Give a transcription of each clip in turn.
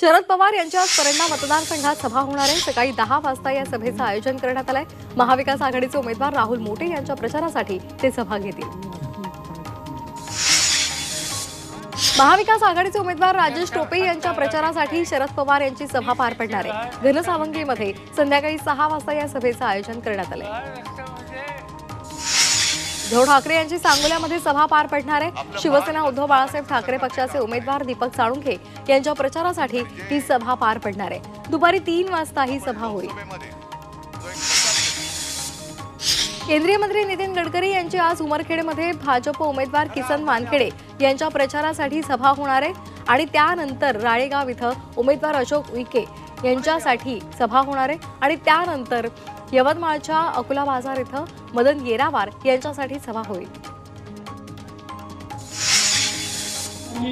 शरद पवार यांच्या आज परंडा मतदारसंघात सभा होणार आहे। सकाळी 10 वाजता या सभेचं आयोजन करण्यात आलंय। महाविकास आघाडीचे उमेदवार राहुल मोटे यांच्या प्रचारासाठी ते सभा घेतील। महाविकास आघाडीचे उमेदवार राजेश टोपे यांच्या प्रचारासाठी शरद पवार यांची सभा पार पडणार आहे। घनसावंगीमध्ये संध्याकाळी 6 वाजता या सभेचं आयोजन करण्यात आलंय। उद्धव ठाकरे यांची सांगोल्यामध्ये सभा पार पडणार आहे। शिवसेना उद्धव बाळासाहेब ठाकरे पक्षाचे उमेदवार दीपक साळुंखे यांच्या प्रचारासाठी ही सभा पार पडणार आहे। दुपारी 3 वाजता ही सभा होईल। केंद्रीय मंत्री नितीन गडकरी यांची आज उमरखेडमध्ये भाजप उमेदवार किसन मानखेडे यांच्या प्रचारासाठी सभा होणार आहे आणि त्यानंतर राळेगाव इथं उमेदवार अशोक उईके यांच्यासाठी सभा होणार आहे आणि त्यानंतर यवतमाळच्या अकोला बाजार इथं मदन येरावार यांच्यासाठी सभा होईल।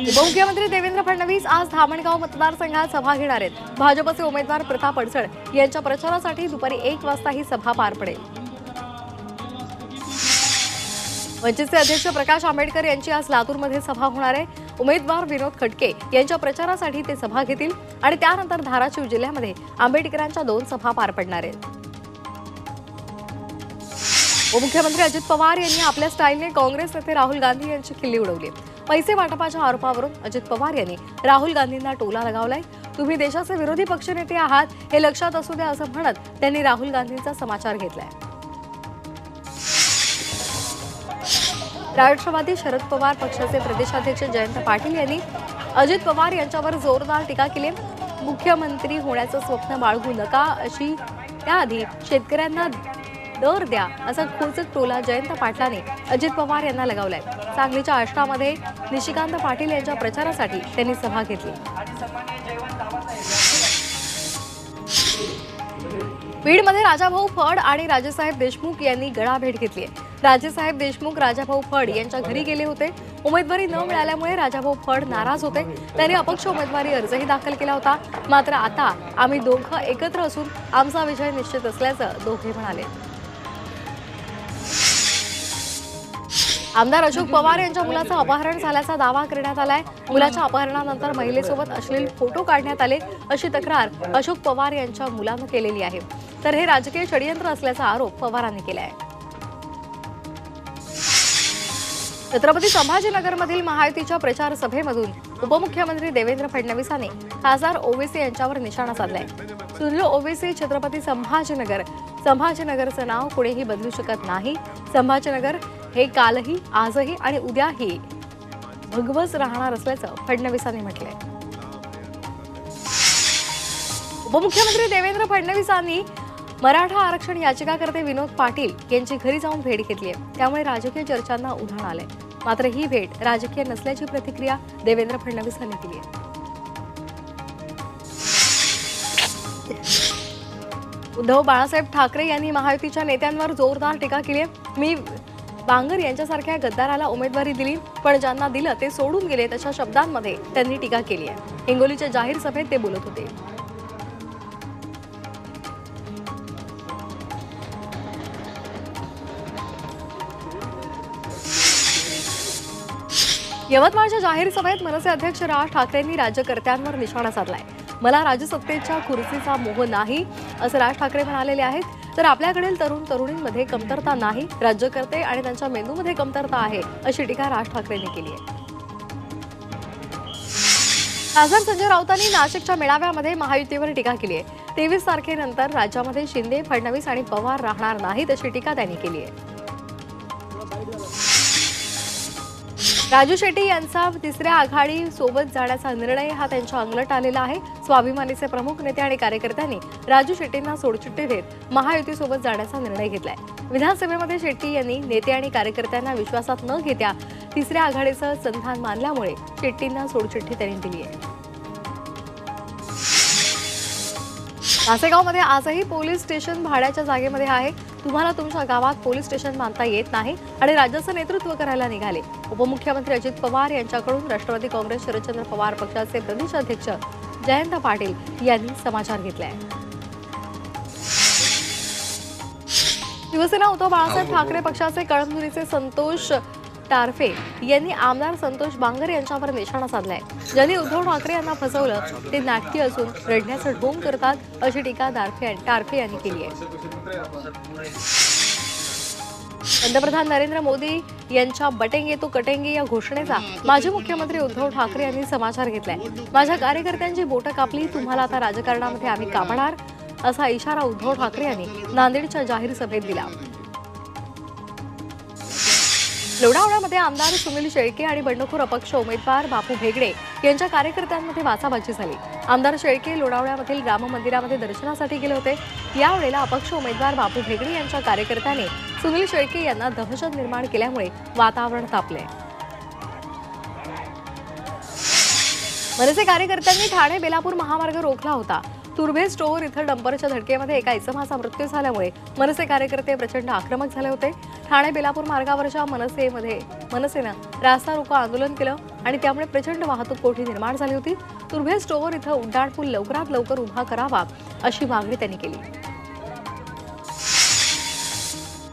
उपमुख्यमंत्री देवेंद्र फडणवीस आज धामणगाव मतदारसंघात सभा घेणार आहेत। भाजपचे उमेदवार प्रताप अडसड यांच्या प्रचारासाठी दुपारी 1 वाजता ही सभा पार पडेल। वंचितचे अध्यक्ष प्रकाश आंबेडकर यांची आज लातूरमध्ये सभा होणार आहे। उमेदवार विनोद खटके यांच्या प्रचारासाठी ते सभा घेतील आणि त्यानंतर धाराशिव जिल्ह्यामध्ये आंबेडकरांच्या 2 सभा पार पडणार आहेत। उपमुख्यमंत्री अजित पवार यांनी आपल्या स्टाईलने काँग्रेस नेते राहुल गांधी यांची खिल्ली उडवली। पैसे वाटपाच्या आरोपावरून अजित पवार यांनी राहुल गांधींना टोला लगावलाय। तुम्ही देशाचे विरोधी पक्षनेते आहात हे लक्षात असू द्या असं म्हणत त्यांनी राहुल गांधींचा समाचार घेतलाय। राष्ट्रवादी शरद पवार पक्षाचे प्रदेशाध्यक्ष जयंत पाटील यांनी अजित पवार यांच्यावर जोरदार टीका केली। मुख्यमंत्री होण्याचं स्वप्न बाळगू नका अशी त्याआधी शेतकऱ्यांना दर द्या असा खोचक टोला जयंत पाटलांनी अजित पवार यांना लगावलाय। सांगलीच्या आष्टामध्ये निशिकांत पाटील यांच्या प्रचारासाठी त्यांनी सभा घेतली। बीडमध्ये राजाभाऊ फड आणि राजेसाहेब देशमुख यांनी गळाभेट घेतली आहे। राजेसाहेब देशमुख राजाभाऊ फड यांच्या घरी गेले होते। उमेदवारी न मिळाल्यामुळे राजाभाऊ फड नाराज होते। त्यांनी अपक्ष उमेदवारी अर्जही दाखल केला होता। मात्र आता आम्ही दोघं एकत्र असून आमचा विजय निश्चित असल्याचं दोघे म्हणाले। आमदार अशोक पवार यांच्या मुलाचं अपहरण झाल्याचा दावा करण्यात आलाय। मुलाच्या अपहरणानंतर महिलेसोबत अश्लील फोटो काढण्यात आले अशी तक्रार अशोक पवार यांच्या मुलानं केलेली आहे। तर हे राजकीय षडयंत्र असल्याचा आरोप पवारांनी केला आहे। छत्रपती संभाजीनगरमधील महायुतीच्या प्रचार सभेमधून उपमुख्यमंत्री देवेंद्र फडणवीसांनी खासदार ओवेसी यांच्यावर निशाणा साधलाय। सुनील ओवेसी छत्रपती संभाजीनगरचं नाव कोणीही बदलू शकत नाही। संभाजीनगर हे कालही आजही आणि उद्याही भगवच राहणार असल्याचं फडणवीसांनी म्हटलंय। उपमुख्यमंत्री देवेंद्र फडणवीसांनी मराठा आरक्षण याचिकाकर्ते विनोद पाटील यांची घरी जाऊन भेट घेतली आहे। त्यामुळे राजकीय चर्चांना उधाण आलंय। मात्र ही भेट राजकीय नसल्याची प्रतिक्रिया देवेंद्र फडणवीसांनी दिली आहे। उद्धव बाळासाहेब ठाकरे यांनी महायुतीच्या नेत्यांवर जोरदार टीका केली आहे। मी बांगर यांच्यासारख्या गद्दाराला उमेदवारी दिली, पण ज्यांना दिलं ते सोडून गेले तशा शब्दांमध्ये त्यांनी टीका केली आहे। हिंगोलीच्या जाहीर सभेत ते बोलत होते। यवतमाळच्या जाहीर सभेत मनसे अध्यक्ष राज ठाकरेंनी राज्यकर्त्यांवर निशाणा साधलाय। मला राजसत्तेच्या खुर्चीचा मोह नाही असं राज ठाकरे म्हणालेले आहेत। तर आपल्याकडील तरुण तरुणींमध्ये कमतरता नाही, राज्यकर्ते आणि त्यांच्या मेंदूमध्ये कमतरता आहे अशी टीका राज ठाकरेंनी केली आहे। खासदार संजय राऊतांनी नाशिकच्या मेळाव्यामध्ये महायुतीवर टीका केली आहे। 23 तारखेनंतर राज्यामध्ये शिंदे, फडणवीस आणि पवार राहणार नाहीत अशी टीका त्यांनी केली आहे। राजू शेट्टी यांचा 3ऱ्या आघाडी सोबत जाण्याचा निर्णय हा त्यांच्या अंगलट आलेला आहे। स्वाभिमानीचे प्रमुख नेते आणि कार्यकर्त्यांनी राजू शेट्टींना सोडचिठ्ठी देत महायुतीसोबत जाण्याचा निर्णय घेतलाय। विधानसभेमध्ये शेट्टी यांनी नेते आणि कार्यकर्त्यांना विश्वासात न घेता 3ऱ्या आघाडीचं संधान मानल्यामुळे शेट्टींना सोडचिठ्ठी त्यांनी दिली आहे। कासेगावमध्ये आजही पोलीस स्टेशन भाड्याच्या जागेमध्ये आहे। तुम्हाला तुमच्या गावात पोलीस स्टेशन बांधता येत नाही आणि राज्याचं नेतृत्व करायला निघाले। उपमुख्यमंत्री अजित पवार यांच्याकडून राष्ट्रवादी काँग्रेस शरदचंद्र पवार पक्षाचे प्रदेशाध्यक्ष जयंत पाटील यांनी समाचार घेतलाय। शिवसेना उद्धव बाळासाहेब ठाकरे पक्षाचे कळमनुरीचे संतोष टारफे यांनी आमदार संतोष बांगर यांच्यावर निशाणा साधलाय. ज्यांनी उद्धव ठाकरे यांना फसवलं ते नाटकी असून रडण्याचं ढोंग करतात अशी टीका टारफे यांनी केली आहे. पंतप्रधान नरेंद्र मोदी यांच्या बटेंगे तो कटेंगे या घोषणेचा माजी मुख्यमंत्री उद्धव ठाकरे यांनी समाचार घेतलाय. माझ्या कार्यकर्त्यांची बोटं कापली, तुम्हाला आता राजकारणामध्ये आम्ही कापणार असा इशारा उद्धव ठाकरे यांनी नांदेडच्या जाहीर सभेत दिला. लोणावळ्यामध्ये आमदार सुनील शेळके आणि बंडखोर अपक्ष उमेदवार बापू भेगडे यांच्या कार्यकर्त्यांमध्ये वाचाबाची झाली. आमदार शेळके लोणावळ्यामधील राम मंदिरामध्ये दर्शनासाठी गेले होते. यावेळेला अपक्ष उमेदवार बापू भेगडे यांच्या कार्यकर्त्यांनी सुनील शेळके यांना दहशत निर्माण केल्यामुळे वातावरण तापले. मनसे कार्यकर्त्यांनी ठाणे बेलापूर महामार्ग रोखला होता. तुर्भे स्टोअर इथं डंपरच्या धडकेमध्ये एका इसमाचा मृत्यू झाल्यामुळे मनसे कार्यकर्ते प्रचंड आक्रमक झाले होते. ठाणे बेलापूर मार्गावरच्या मनसेनं रास्ता रोको आंदोलन केलं आणि त्यामुळे प्रचंड वाहतूक कोंडी निर्माण झाली होती. तुर्भे स्टोअर इथं उड्डाणपूल लवकरात लवकर उभा करावा अशी मागणी त्यांनी केली.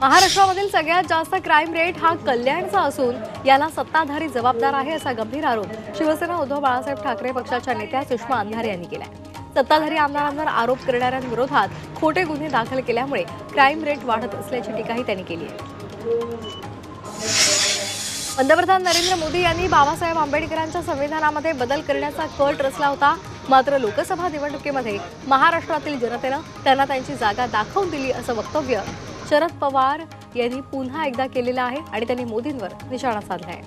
महाराष्ट्रामधील सगळ्यात जास्त क्राईम रेट हा कल्याणचा असून याला सत्ताधारी जबाबदार आहे असा गंभीर आरोप शिवसेना उद्धव बाळासाहेब ठाकरे पक्षाच्या नेत्या सुषमा अंधारे यांनी केलाय. सत्ताधारी आमदारांवर आरोप करणाऱ्यांविरोधात खोटे गुन्हे दाखल केल्यामुळे क्राईम रेट वाढत असल्याची टीकाही त्यांनी केली आहे. पंतप्रधान नरेंद्र मोदी यांनी बाबासाहेब आंबेडकरांच्या संविधानामध्ये बदल करण्याचा कट रचला होता. मात्र लोकसभा निवडणुकीमध्ये महाराष्ट्रातील जनतेनं त्यांना त्यांची जागा दाखवून दिली असं वक्तव्य शरद पवार यांनी पुन्हा एकदा केलेलं आहे आणि त्यांनी मोदींवर निशाणा साधलाय.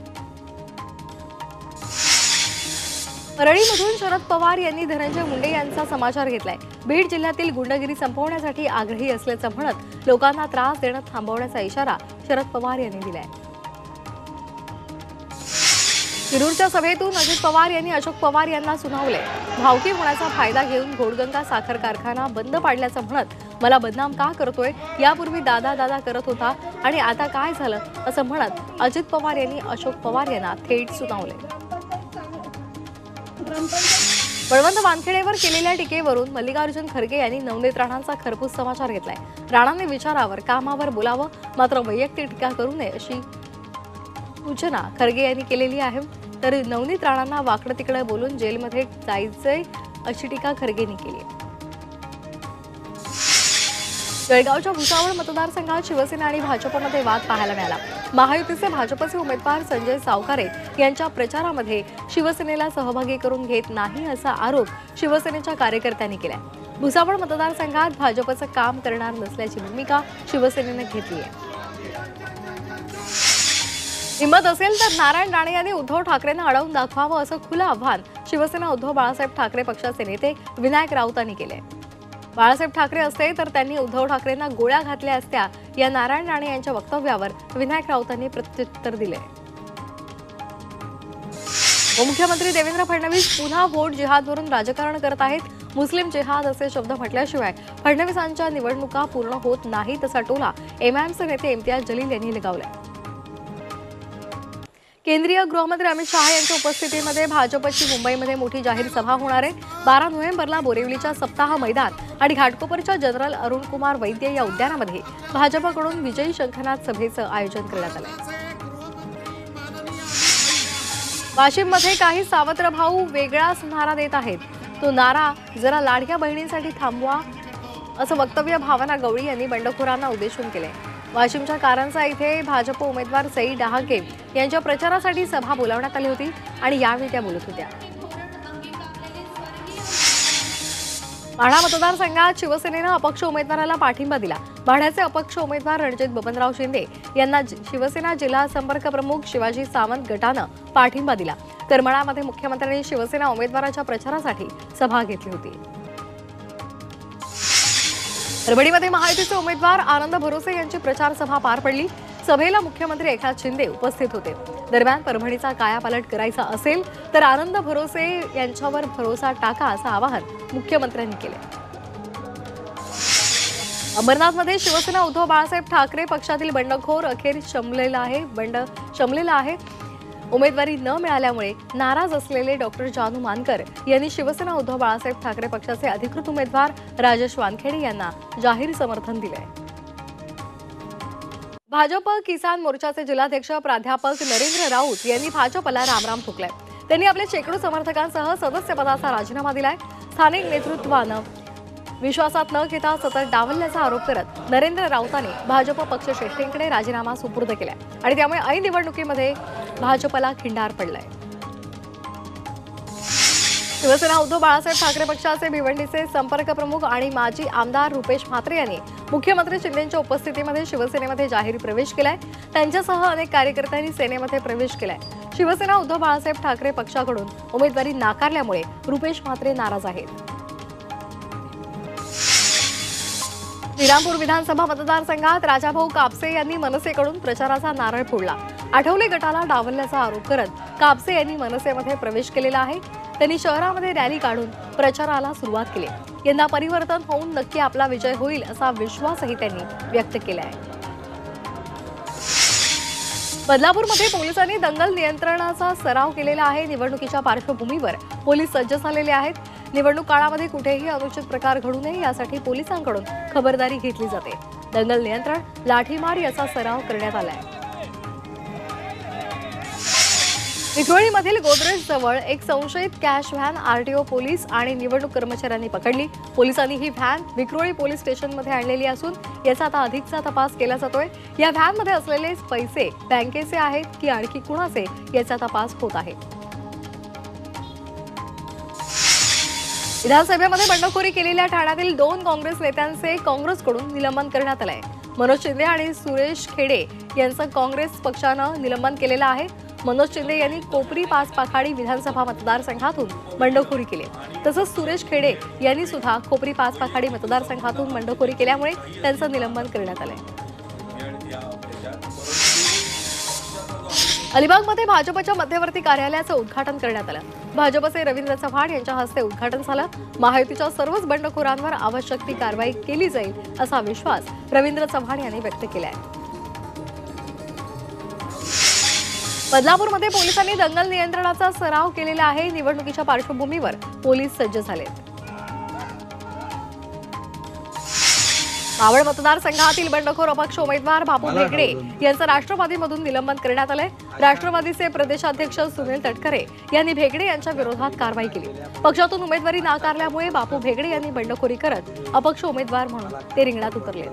परळीमधून शरद पवार यांनी धनंजय मुंडे यांचा समाचार घेतलाय. बीड जिल्ह्यातील गुंडगिरी संपवण्यासाठी आग्रही असल्याचं म्हणत लोकांना त्रास देणं थांबवण्याचा इशारा शरद पवार यांनी दिलाय. शिरूरच्या सभेतून अजित पवार यांनी अशोक पवार यांना सुनावले. भावकी होण्याचा फायदा घेऊन घोडगंगा साखर कारखाना बंद पाडल्याचं म्हणत मला बदनाम का करतोय, यापूर्वी दादा दादा करत होता आणि आता काय झालं असं म्हणत अजित पवार यांनी अशोक पवार यांना थेट सुनावले. बळवंत वानखेडेवर केलेल्या टीकेवरून मल्लिकार्जुन खरगे यांनी नवनीत राणांचा खरपूस समाचार घेतलाय. राणांनी विचारावर कामावर बोलावं, मात्र वैयक्तिक टीका करू नये अशी सूचना खरगे यांनी केलेली आहे. तर नवनीत राणांना वाकडं तिकडं बोलून जेलमध्ये जायचंय अशी टीका खरगेंनी केली आहे. जळगावच्या भुसावळ मतदारसंघात शिवसेना आणि भाजपमध्ये वाद पाहायला मिळाला. महायुतीचे भाजपचे उमेदवार संजय सावकारे यांच्या प्रचारामध्ये शिवसेनेला सहभागी करून घेत नाही असा आरोप शिवसेनेच्या कार्यकर्त्यांनी केलाय. भुसावळ मतदारसंघात भाजपचं काम करणार नसल्याची भूमिका शिवसेनेने घेतली आहे. हिंमत असेल तर नारायण राणे यांनी उद्धव ठाकरेंना अडवून दाखवावं असं खुलं आव्हान शिवसेना उद्धव बाळासाहेब ठाकरे पक्षाचे नेते विनायक राऊतांनी केले. बाळासाहेब ठाकरे असते तर त्यांनी उद्धव ठाकरेंना गोळ्या घातल्या असत्या या नारायण राणे यांच्या वक्तव्यावर विनायक राऊतांनी प्रत्युत्तर दिले. उपमुख्यमंत्री देवेंद्र फडणवीस पुन्हा वोट जिहादवरून राजकारण करत आहेत. मुस्लिम जिहाद असे शब्द म्हटल्याशिवाय फडणवीसांच्या निवडणुका पूर्ण होत नाहीत असा टोला एमआयएमचे नेते इम्तियाज जलील यांनी लगावलाय. केंद्रीय गृहमंत्री अमित शहा यांच्या उपस्थितीमध्ये भाजपची मुंबईमध्ये मोठी जाहीर सभा होणार आहे. 12 नोव्हेंबरला बोरिवलीच्या सप्ताह मैदान आणि घाटकोपरच्या जनरल अरुण कुमार वैद्य या उद्यानामध्ये भाजपकडून विजयी शंखनाद सभेचं आयोजन करण्यात आलंय. वाशिममध्ये काही सावत्र भाऊ वेगळाच नारा देत आहेत. तो नारा जरा लाडक्या बहिणींसाठी थांबवा असं वक्तव्य भावना गवळी यांनी बंडखोरांना उद्देशून केलंय. वाशिमच्या कारंजा इथे भाजप उमेदवार सई डहाके यांच्या प्रचारासाठी सभा बोलावण्यात आली होती आणि यावेळी त्या बोलत होत्या. माढा मतदारसंघात शिवसेनेनं अपक्ष उमेदवाराला पाठिंबा दिला. माढ्याचे अपक्ष उमेदवार रणजित बबनराव शिंदे यांना शिवसेना जिल्हा संपर्क प्रमुख शिवाजी सावंत गटानं पाठिंबा दिला. करमाळामध्ये मुख्यमंत्र्यांनी शिवसेना उमेदवाराच्या प्रचारासाठी सभा घेतली होती. परभणीमध्ये महायुतीचे उमेदवार आनंद भरोसे यांची प्रचार सभा पार पडली. सभेला मुख्यमंत्री एकनाथ शिंदे उपस्थित होते. दरम्यान परभणीचा कायापालट करायचा असेल तर आनंद भरोसे यांच्यावर भरोसा टाका असं आवाहन मुख्यमंत्र्यांनी केले. अंबरनाथमध्ये शिवसेना उद्धव बाळासाहेब ठाकरे पक्षातील बंडखोर अखेर शमलेला आहे. उमेदवारी न मिळाल्यामुळे नाराज असलेले डॉक्टर जानू मानकर यांनी शिवसेना उद्धव बाळासाहेब ठाकरे पक्षाचे अधिकृत उमेदवार राजेश वानखेडे यांना जाहीर समर्थन दिले. भाजप किसान मोर्चाचे जिल्हाध्यक्ष प्राध्यापक नरेंद्र राऊत यांनी भाजपला रामराम ठोकलाय. त्यांनी आपल्या शेकडो समर्थकांसह सदस्यपदाचा राजीनामा दिलाय. स्थानिक नेतृत्वानं विश्वासात न घेता सतत डावलल्याचा आरोप करत नरेंद्र राऊतांनी भाजप पक्षश्रेष्ठींकडे राजीनामा सुपूर्द केलाय आणि त्यामुळे ऐन निवडणुकीमध्ये भाजपला खिंडार पडलाय. शिवसेना उद्धव बाळासाहेब ठाकरे पक्षाचे भिवंडीचे संपर्क प्रमुख आणि माजी आमदार रुपेश म्हात्रे यांनी मुख्यमंत्री शिंदेंच्या उपस्थितीमध्ये शिवसेनेमध्ये जाहीर प्रवेश केलाय. त्यांच्यासह अनेक कार्यकर्त्यांनी सेनेमध्ये प्रवेश केलाय. शिवसेना उद्धव बाळासाहेब ठाकरे पक्षाकडून उमेदवारी नाकारल्यामुळे रुपेश म्हात्रे नाराज आहेत. श्रीरामपूर विधानसभा मतदारसंघात राजाभाऊ कापसे यांनी मनसेकडून प्रचाराचा नारळ फोडला. आठवले गटाला डावलल्याचा आरोप करत कापसे यांनी मनसेमध्ये प्रवेश केलेला आहे. त्यांनी शहरामध्ये रॅली काढून प्रचाराला सुरुवात केली. यंदा परिवर्तन होऊन नक्की आपला विजय होईल असा विश्वासही त्यांनी व्यक्त केला आहे. बदलापूरमध्ये पोलिसांनी दंगल नियंत्रणाचा सराव केलेला आहे. निवडणुकीच्या पार्श्वभूमीवर पोलीस सज्ज झालेले आहेत. निवडणूक काळामध्ये कुठेही अनुचित प्रकार घडू नये यासाठी पोलिसांकडून खबरदारी घेतली जाते. दंगल नियंत्रण, लाठीमार याचा सराव करण्यात आलाय. विक्रोळीमधील गोदरेज जवळ एक संशयित कॅश व्हॅन आरटीओ पोलीस आणि निवडणूक कर्मचाऱ्यांनी पकडली. पोलिसांनी ही व्हॅन विक्रोळी पोलीस स्टेशनमध्ये आणलेली असून याचा आता अधिकचा तपास केला जातोय. या व्हॅनमध्ये असलेले पैसे बँकेचे आहेत की आणखी कुणाचे याचा तपास होत आहे. विधानसभेमध्ये बंडखोरी केलेल्या ठाण्यातील 2 काँग्रेस नेत्यांचे काँग्रेसकडून निलंबन करण्यात आलंय. मनोज शिंदे आणि सुरेश खेडे यांचं काँग्रेस पक्षानं निलंबन केलेलं आहे. मनोज शिंदे यांनी कोपरी पाचपाखाडी विधानसभा मतदारसंघातून बंडखोरी केली. तसंच सुरेश खेडे यांनी सुद्धा कोपरी पाचपाखाडी मतदारसंघातून बंडखोरी केल्यामुळे त्यांचं निलंबन करण्यात आलंय. अलिबागमध्ये भाजपच्या मध्यवर्ती कार्यालयाचं उद्घाटन करण्यात आलं. भाजपचे रवींद्र चव्हाण यांच्या हस्ते उद्घाटन झालं. महायुतीच्या सर्वच बंडखोरांवर आवश्यक ती कारवाई केली जाईल असा विश्वास रवींद्र चव्हाण यांनी व्यक्त केलाय. बदलापूरमध्ये पोलिसांनी दंगल नियंत्रणाचा सराव केलेला आहे. निवडणुकीच्या पार्श्वभूमीवर पोलीस सज्ज झालेत. मावळ मतदारसंघातील बंडखोर अपक्ष उमेदवार बापू भेगडे यांचं राष्ट्रवादीमधून निलंबन करण्यात आलंय. राष्ट्रवादीचे प्रदेशाध्यक्ष सुनील तटकरे यांनी भेगडे यांच्या विरोधात कारवाई केली. पक्षातून उमेदवारी नाकारल्यामुळे बापू भेगडे यांनी बंडखोरी करत अपक्ष उमेदवार म्हणून ते रिंगणात उतरले.